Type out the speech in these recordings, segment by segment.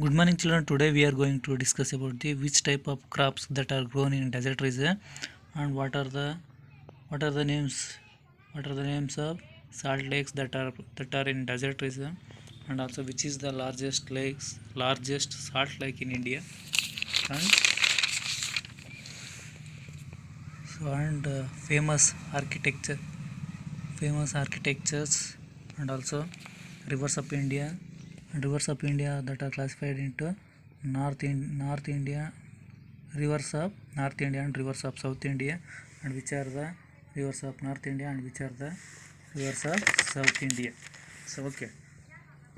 Good morning, children. Today we are going to discuss about the which type of crops that are grown in desert region and what are the names of salt lakes that are in desert region, and also which is the largest salt lake in India, and famous architectures, and also rivers of India that are classified into North India, rivers of North India and rivers of South India, and which are the rivers of North India and which are the rivers of South India. So okay,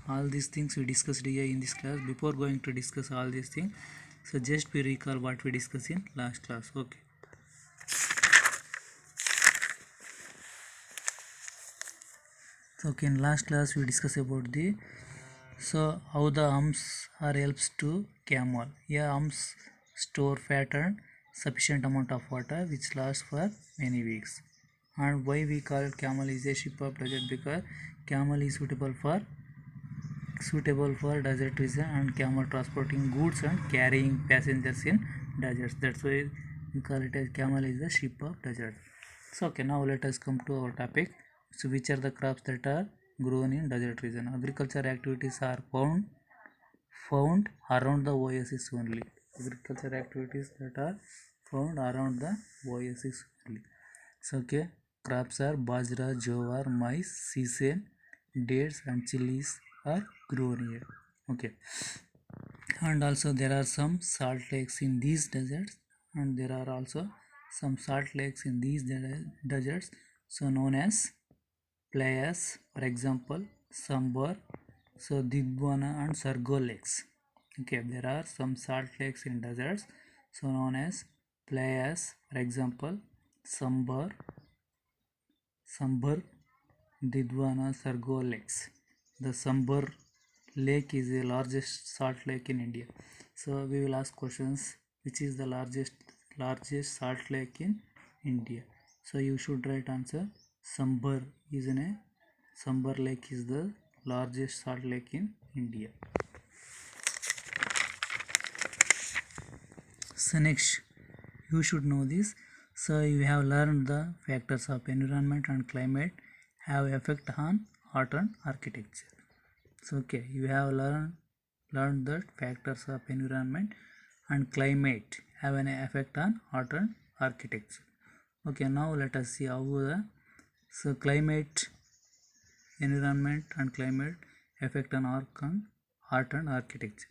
all these things we discussed here in this class. Before going to discuss all these things, so just we recall what we discussed in last class. Okay. Okay, in last class we discussed about the how the humps are helps to camel. Yeah, humps store fat and sufficient amount of water which lasts for many weeks. And why we call camel is a ship of desert, because camel is suitable for desert region, and camel transporting goods and carrying passengers in deserts. That's why we call it as camel is the ship of desert. So okay, now let us come to our topic. So which are the crops that are grown in desert region? Agriculture activities are found around the oasis only. Agriculture activities that are found around the oasis only. So okay, crops are bajra, jowar, maize, sesame, dates and chilies are grown here. Okay, and also there are some salt lakes in these deserts, and there are also some salt lakes in these deserts, so known as playas, for example Sambar, so Digwana and Sargo lakes. Okay, there are some salt lakes in deserts, so known as playas, for example Sambar, Didwana, Sargo lakes. The Sambar lake is the largest salt lake in India. So we will ask questions: which is the largest salt lake in India? So you should write answer. Sambar is in a Sambar lake is the largest salt lake in India. So next, you should know this. So you have learned the factors of environment and climate have effect on art and architecture. So okay, you have learned that factors of environment and climate have an effect on art and architecture. Okay, now let us see how the climate, environment and climate effect on art and architecture.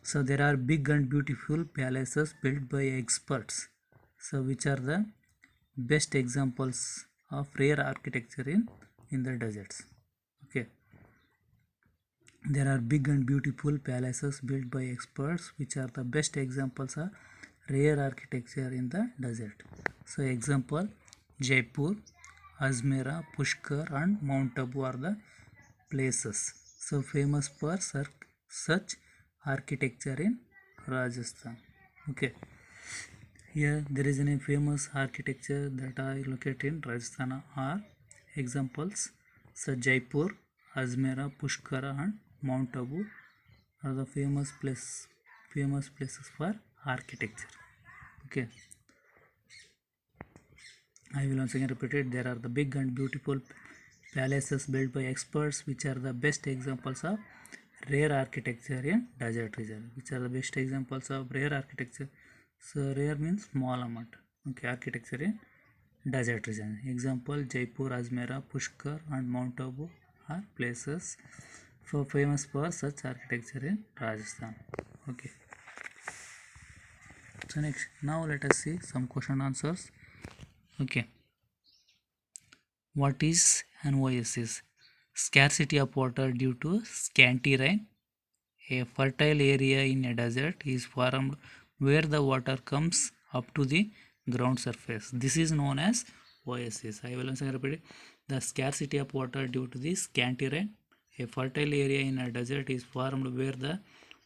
So there are big and beautiful palaces built by experts, so which are the best examples of rare architecture in the deserts. Okay, there are big and beautiful palaces built by experts which are the best examples of rare architecture in the desert. So example, Jaipur, Ajmera, Pushkar and Mount Abu are the places so famous for such architecture in Rajasthan. Okay, here there is a famous architecture that are located in Rajasthan are examples. So Jaipur, Ajmera, Pushkara and Mount Abu are the famous places for architecture. Okay, I will once again repeat it. There are the big and beautiful palaces built by experts which are the best examples of rare architecture in desert region. Which are the best examples of rare architecture? So rare means small amount. Okay, architecture in desert region. Example, Jaipur, Ajmera, Pushkar and Mount Abu are places famous for such architecture in Rajasthan. Okay. So next, now let us see some question answers. Okay. What is an oasis? Scarcity of water due to scanty rain. A fertile area in a desert is formed where the water comes up to the ground surface. This is known as oasis. I will once again repeat it. The scarcity of water due to the scanty rain. A fertile area in a desert is formed where the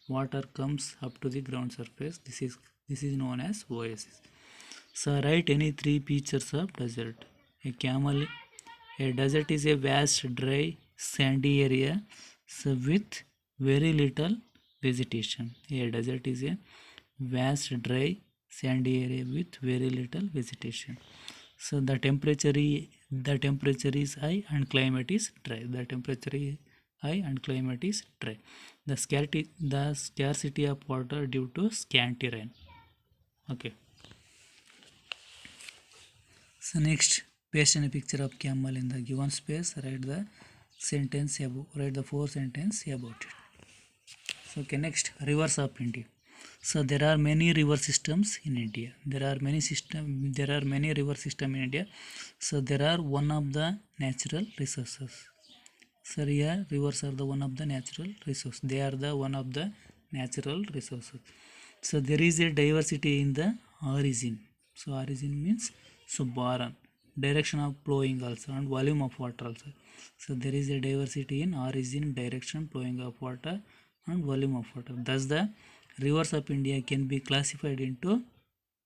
water comes up to the ground surface. This is known as oasis. So write any three features of desert. A camel. A desert is a vast, dry, sandy area so with very little vegetation. A desert is a vast dry sandy area with very little vegetation. So the temperature is high and climate is dry. The temperature is high and climate is dry. The scarcity of water due to scanty rain. Okay. So next, paste in a picture of camel in the given space. Write the sentence above. Write the 4 sentences about it. So okay, next, rivers of India. So there are many river systems in India. There are many river system in India. So there are one of the natural resources. So here rivers are the one of the natural resources. They are the one of the natural resources. So there is a diversity in the origin. So origin means boron, direction of flowing also, and volume of water also. So there is a diversity in origin, direction, flowing of water, and volume of water. Thus the rivers of India can be classified into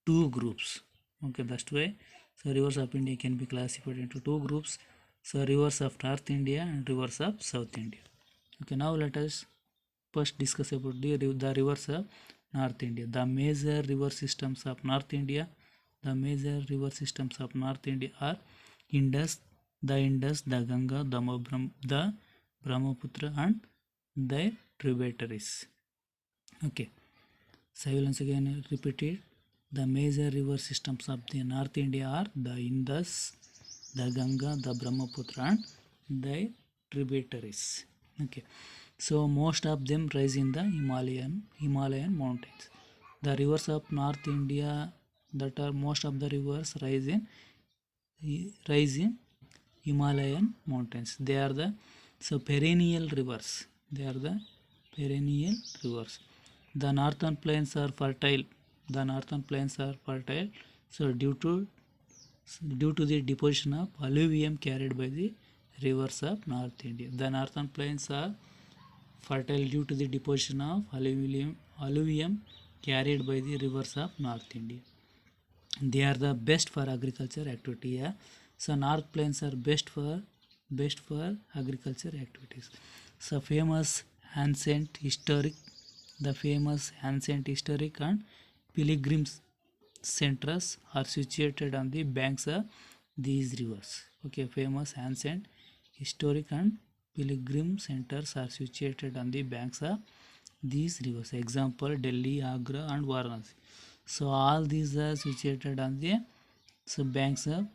two groups. Okay, that's why. So rivers of India can be classified into two groups. So rivers of North India and rivers of South India. Okay, now let us first discuss about the rivers of North India. The major river systems of North India. The major river systems of North India are Indus, the Ganga, the Brahmaputra, and their tributaries. Okay, so I will once again repeat it. The major river systems of the North India are the Indus, the Ganga, the Brahmaputra, and their tributaries. Okay, so most of them rise in the Himalayan mountains. The rivers of North India, that are most of the rivers rise in Himalayan mountains. They are the perennial rivers. They are the perennial rivers. The northern plains are fertile. So due to the deposition of alluvium carried by the rivers of North India. The northern plains are fertile due to the deposition of alluvium carried by the rivers of North India. They are the best for agriculture activity. Yeah? So North Plains are best for agriculture activities. So famous ancient historic and pilgrims centers are situated on the banks of these rivers. Okay, famous ancient historic and pilgrim centers are situated on the banks of these rivers. Example, Delhi, Agra, and Varanasi. So all these are situated on the banks of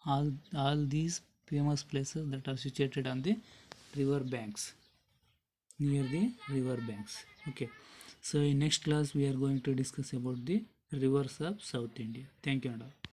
all these famous places that are situated on the river banks, near the river banks. Okay, so in next class we are going to discuss about the rivers of South India. Thank you and all.